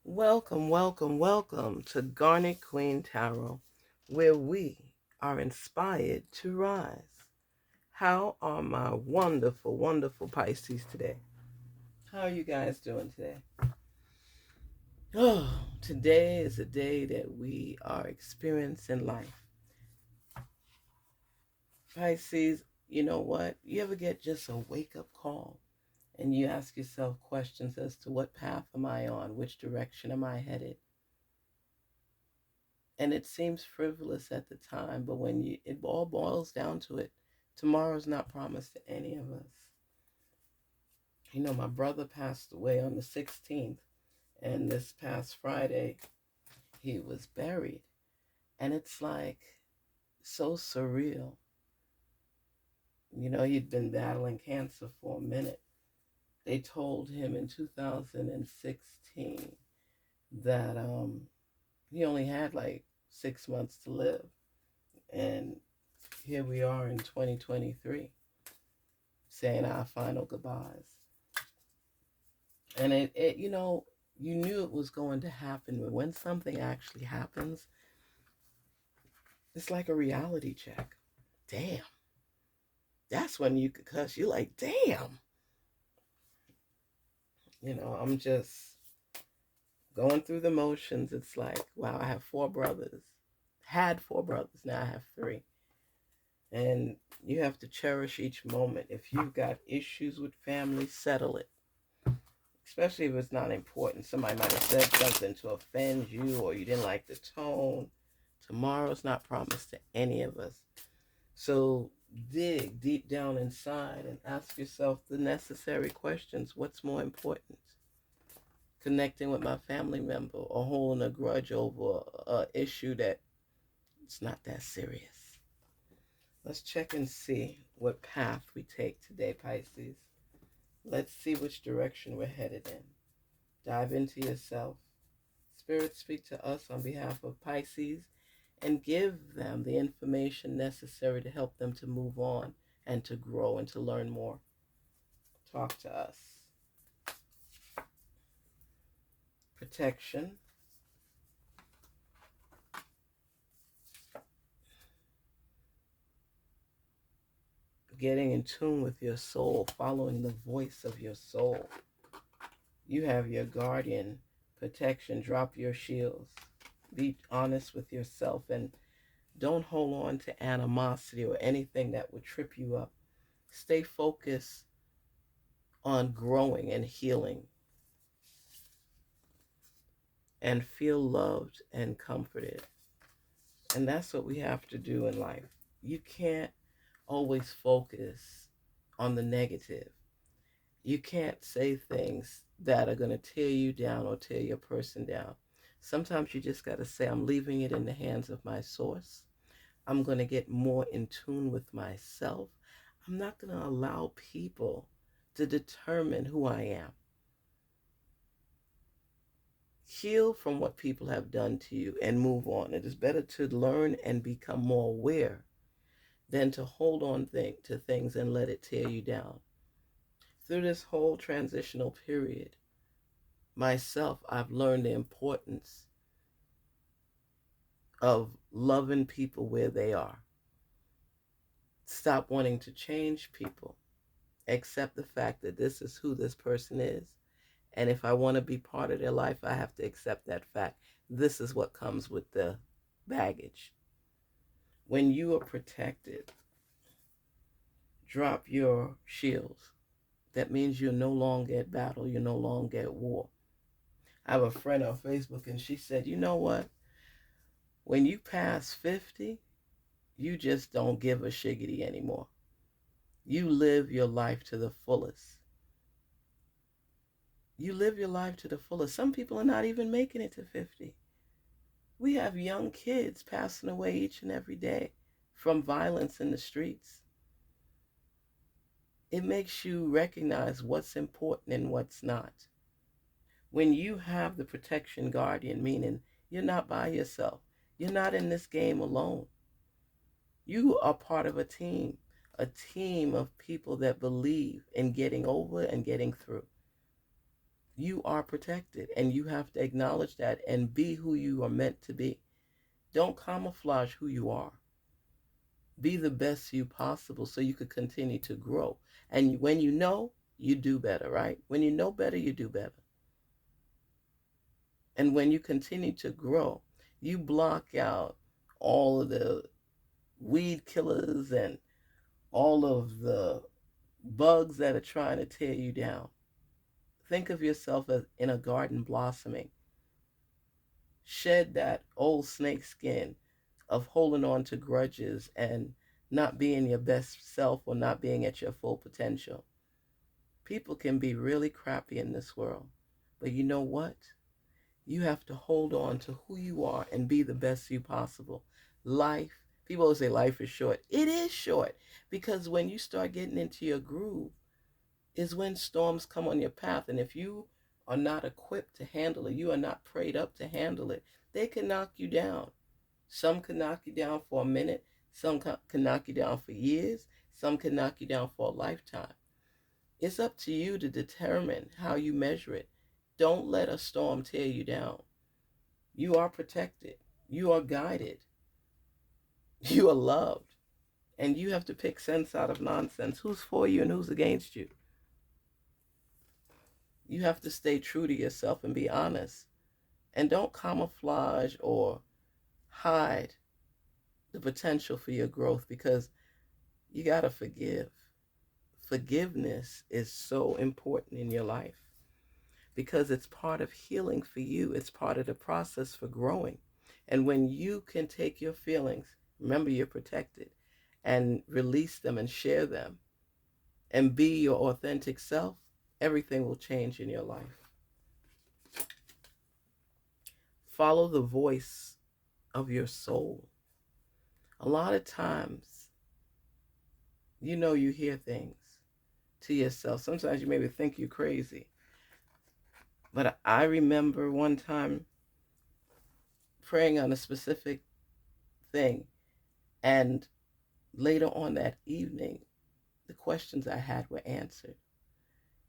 Welcome, welcome, welcome to Garnetqueentarot, where we are inspired to rise. How are my wonderful, wonderful Pisces today? How are you guys doing today? Oh, today is a day that we are experiencing life. Pisces, you know what? You ever get just a wake-up call and you ask yourself questions as to what path am I on? Which direction am I headed? And it seems frivolous at the time, but when it all boils down to it, tomorrow's not promised to any of us. My brother passed away on the 16th, and this past Friday he was buried, and it's like so surreal. He'd been battling cancer for a minute. They told him in 2016 that he only had like 6 months to live, and here we are in 2023 saying our final goodbyes. And you knew it was going to happen, but when something actually happens, it's like a reality check. Damn. That's when you could cuss. You're like, damn. I'm just going through the motions. It's like, wow, I have four brothers. Had four brothers. Now I have three. And you have to cherish each moment. If you've got issues with family, settle it. Especially if it's not important. Somebody might have said something to offend you, or you didn't like the tone. Tomorrow's not promised to any of us. So dig deep down inside and ask yourself the necessary questions. What's more important? Connecting with my family member or holding a grudge over an issue that it's not that serious? Let's check and see what path we take today, Pisces. Let's see which direction we're headed in. Dive into yourself. Spirit, speak to us on behalf of Pisces and give them the information necessary to help them to move on and to grow and to learn more. Talk to us. Protection. Getting in tune with your soul, following the voice of your soul. You have your guardian protection. Drop your shields. Be honest with yourself and don't hold on to animosity or anything that would trip you up. Stay focused on growing and healing and feel loved and comforted. And that's what we have to do in life. You can't always focus on the negative. You can't say things that are going to tear you down or tear your person down. Sometimes you just got to say, I'm leaving it in the hands of my source. I'm going to get more in tune with myself. I'm not going to allow people to determine who I am. Heal from what people have done to you and move on. It is better to learn and become more aware than to hold on to things and let it tear you down. Through this whole transitional period, myself, I've learned the importance of loving people where they are. Stop wanting to change people. Accept the fact that this is who this person is. And if I want to be part of their life, I have to accept that fact. This is what comes with the baggage. When you are protected, drop your shields. That means you're no longer at battle. You're no longer at war. I have a friend on Facebook, and she said, you know what? When you pass 50, you just don't give a shiggity anymore. You live your life to the fullest. You live your life to the fullest. Some people are not even making it to 50. We have young kids passing away each and every day from violence in the streets. It makes you recognize what's important and what's not. When you have the protection guardian, meaning you're not by yourself. You're not in this game alone. You are part of a team of people that believe in getting over and getting through. You are protected, and you have to acknowledge that and be who you are meant to be. Don't camouflage who you are. Be the best you possible so you could continue to grow. And when you know, you do better, right? When you know better, you do better. And when you continue to grow, you block out all of the weed killers and all of the bugs that are trying to tear you down. Think of yourself as in a garden blossoming. Shed that old snake skin of holding on to grudges and not being your best self or not being at your full potential. People can be really crappy in this world, but you know what? You have to hold on to who you are and be the best you possible. Life, people always say life is short. It is short because when you start getting into your groove is when storms come on your path. And if you are not equipped to handle it, you are not prayed up to handle it, they can knock you down. Some can knock you down for a minute. Some can knock you down for years. Some can knock you down for a lifetime. It's up to you to determine how you measure it. Don't let a storm tear you down. You are protected. You are guided. You are loved. And you have to pick sense out of nonsense. Who's for you and who's against you? You have to stay true to yourself and be honest. And don't camouflage or hide the potential for your growth because you got to forgive. Forgiveness is so important in your life because it's part of healing for you. It's part of the process for growing. And when you can take your feelings, remember you're protected, and release them and share them and be your authentic self, everything will change in your life. Follow the voice of your soul. A lot of times, you hear things to yourself. Sometimes you maybe think you're crazy. But I remember one time praying on a specific thing, and later on that evening, the questions I had were answered.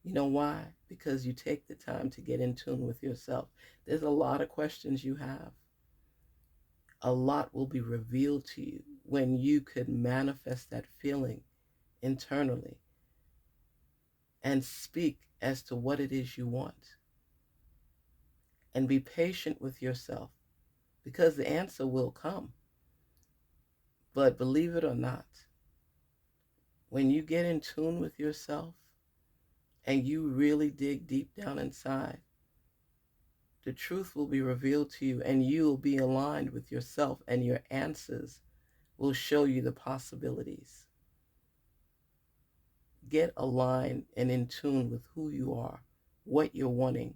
You know why? Because you take the time to get in tune with yourself. There's a lot of questions you have. A lot will be revealed to you when you could manifest that feeling internally and speak as to what it is you want. And be patient with yourself because the answer will come. But believe it or not, when you get in tune with yourself and you really dig deep down inside, the truth will be revealed to you and you will be aligned with yourself and your answers will show you the possibilities. Get aligned and in tune with who you are, what you're wanting.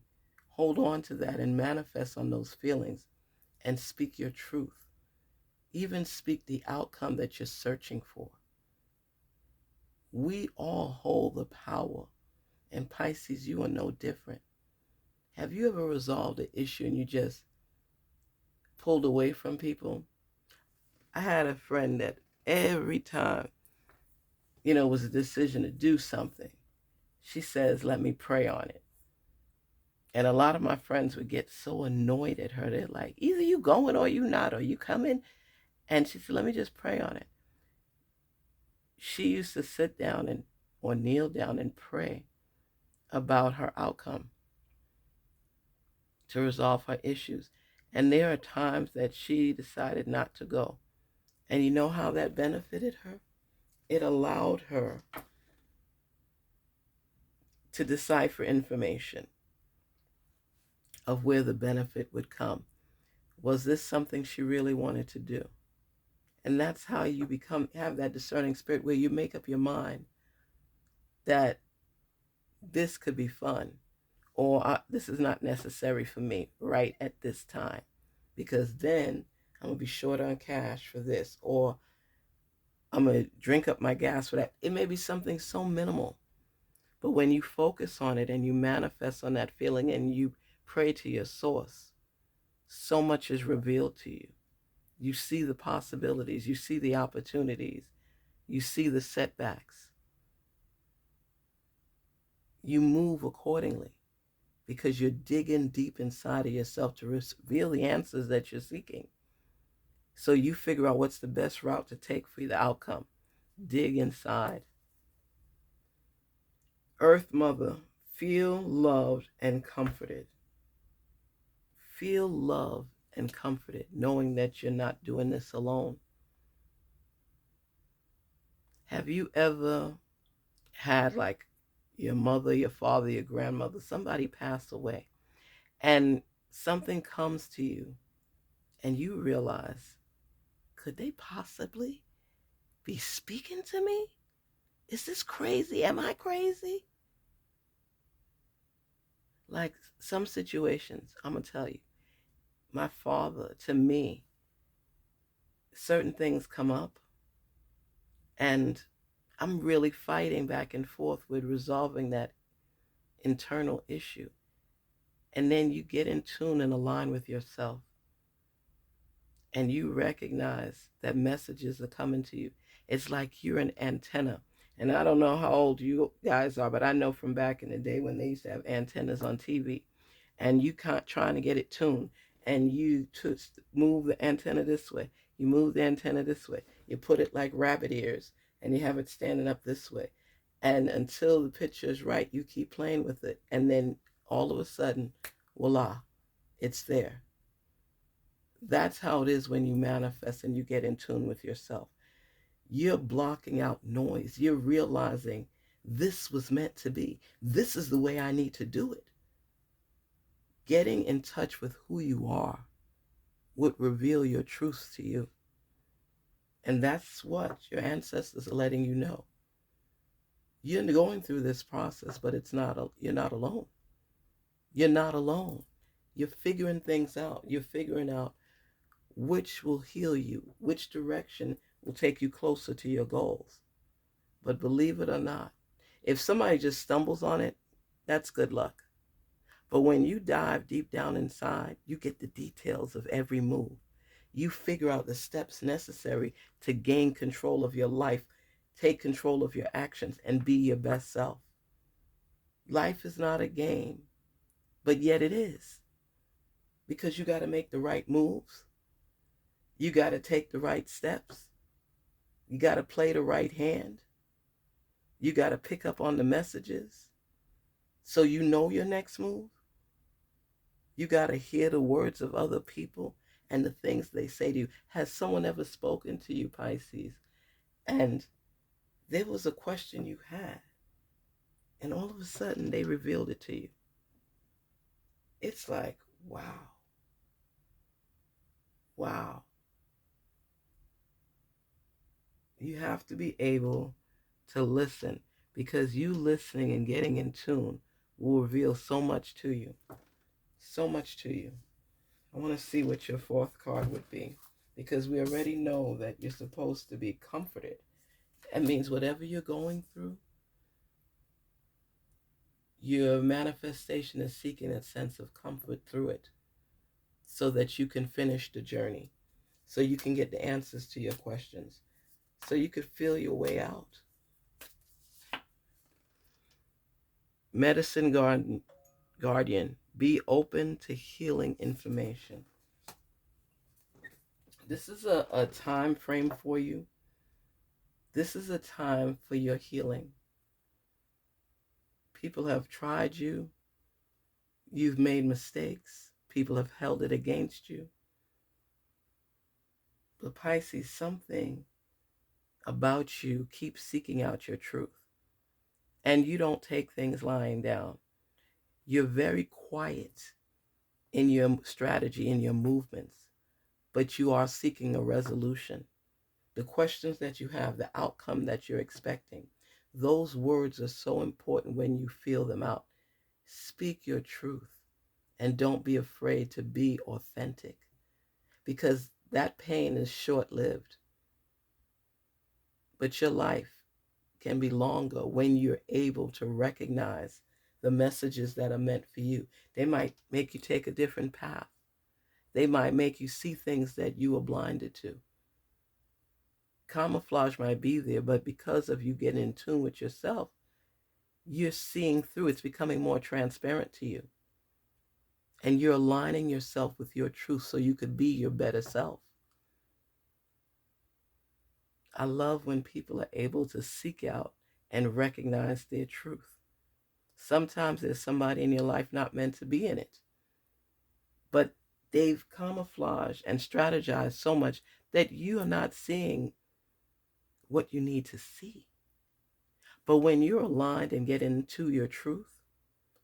Hold on to that and manifest on those feelings and speak your truth. Even speak the outcome that you're searching for. We all hold the power. And Pisces, you are no different. Have you ever resolved an issue and you just pulled away from people? I had a friend that every time, it was a decision to do something, she says, let me pray on it. And a lot of my friends would get so annoyed at her. They're like, either you going or you not, or you coming. And she said, let me just pray on it. She used to sit down or kneel down and pray about her outcome to resolve her issues. And there are times that she decided not to go. And you know how that benefited her? It allowed her to decipher information of where the benefit would come. Was this something she really wanted to do? And that's how you have that discerning spirit where you make up your mind that this could be fun or this is not necessary for me right at this time because then I'm going to be short on cash for this or I'm going to drink up my gas for that. It may be something so minimal, but when you focus on it and you manifest on that feeling and you pray to your source, so much is revealed to you. You see the possibilities, you see the opportunities, you see the setbacks. You move accordingly because you're digging deep inside of yourself to reveal the answers that you're seeking. So you figure out what's the best route to take for the outcome. Dig inside. Earth Mother, feel loved and comforted. Feel loved and comforted, knowing that you're not doing this alone. Have you ever had, like, your mother, your father, your grandmother, somebody pass away, and something comes to you and you realize, could they possibly be speaking to me? Is this crazy? Am I crazy? Like some situations, I'm going to tell you, my father, to me, certain things come up and I'm really fighting back and forth with resolving that internal issue. And then you get in tune and align with yourself. And you recognize that messages are coming to you. It's like you're an antenna. And I don't know how old you guys are, but I know from back in the day when they used to have antennas on TV, and you can't trying to get it tuned, and you move the antenna this way, you move the antenna this way, you put it like rabbit ears, and you have it standing up this way, and until the picture is right, you keep playing with it, and then all of a sudden, voila, it's there. That's how it is when you manifest and you get in tune with yourself. You're blocking out noise. You're realizing this was meant to be. This is the way I need to do it. Getting in touch with who you are would reveal your truth to you. And that's what your ancestors are letting you know. You're going through this process, but you're not alone. You're not alone. You're figuring things out. You're figuring out which will heal you, which direction will take you closer to your goals. But believe it or not, if somebody just stumbles on it, that's good luck. But when you dive deep down inside, you get the details of every move. You figure out the steps necessary to gain control of your life, take control of your actions, and be your best self. Life is not a game, but yet it is. Because you got to make the right moves. You got to take the right steps. You got to play the right hand. You got to pick up on the messages so you know your next move. You got to hear the words of other people and the things they say to you. Has someone ever spoken to you, Pisces, and there was a question you had, and all of a sudden they revealed it to you? It's like, wow. Wow. You have to be able to listen, because you listening and getting in tune will reveal so much to you. So much to you. I want to see what your fourth card would be, because we already know that you're supposed to be comforted. That means whatever you're going through, your manifestation is seeking a sense of comfort through it so that you can finish the journey, so you can get the answers to your questions, so you could feel your way out. Medicine Guardian, be open to healing information. This is a time frame for you. This is a time for your healing. People have tried you. You've made mistakes. People have held it against you. But Pisces, something about you keeps seeking out your truth. And you don't take things lying down. You're very quiet in your strategy, in your movements, but you are seeking a resolution. The questions that you have, the outcome that you're expecting, those words are so important when you feel them out. Speak your truth and don't be afraid to be authentic, because that pain is short-lived. But your life can be longer when you're able to recognize the messages that are meant for you. They might make you take a different path. They might make you see things that you were blinded to. Camouflage might be there, but because of you getting in tune with yourself, you're seeing through. It's becoming more transparent to you. And you're aligning yourself with your truth so you could be your better self. I love when people are able to seek out and recognize their truth. Sometimes there's somebody in your life not meant to be in it, but they've camouflaged and strategized so much that you are not seeing what you need to see. But when you're aligned and get into your truth,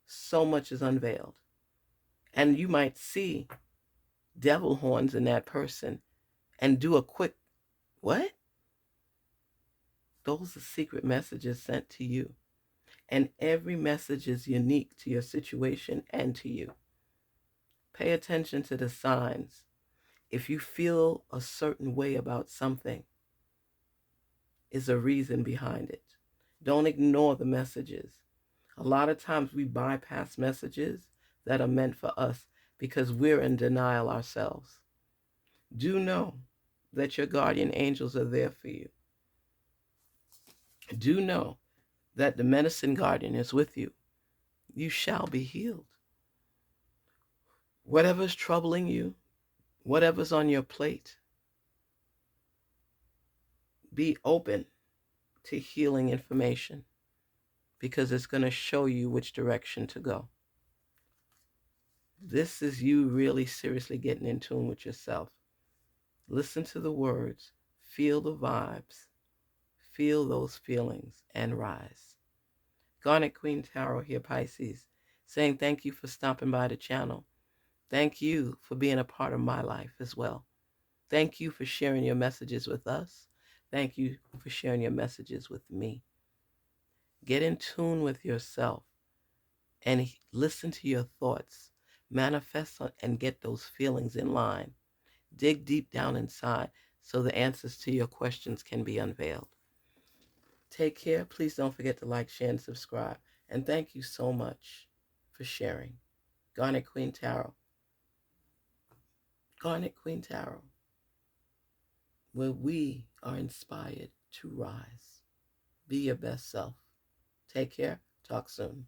so much is unveiled. And you might see devil horns in that person and do a quick, what? Those are secret messages sent to you. And every message is unique to your situation and to you. Pay attention to the signs. If you feel a certain way about something, is a reason behind it. Don't ignore the messages. A lot of times we bypass messages that are meant for us because we're in denial ourselves. Do know that your guardian angels are there for you. Do know that the medicine guardian is with you. You shall be healed. Whatever's troubling you, whatever's on your plate, be open to healing information because it's going to show you which direction to go. This is you really seriously getting in tune with yourself. Listen to the words, feel the vibes, feel those feelings, and rise. Garnet Queen Tarot here, Pisces, saying thank you for stopping by the channel. Thank you for being a part of my life as well. Thank you for sharing your messages with us. Thank you for sharing your messages with me. Get in tune with yourself and listen to your thoughts. Manifest and get those feelings in line. Dig deep down inside so the answers to your questions can be unveiled. Take care. Please don't forget to like, share, and subscribe. And thank you so much for sharing. Garnet Queen Tarot. Garnet Queen Tarot, where we are inspired to rise. Be your best self. Take care. Talk soon.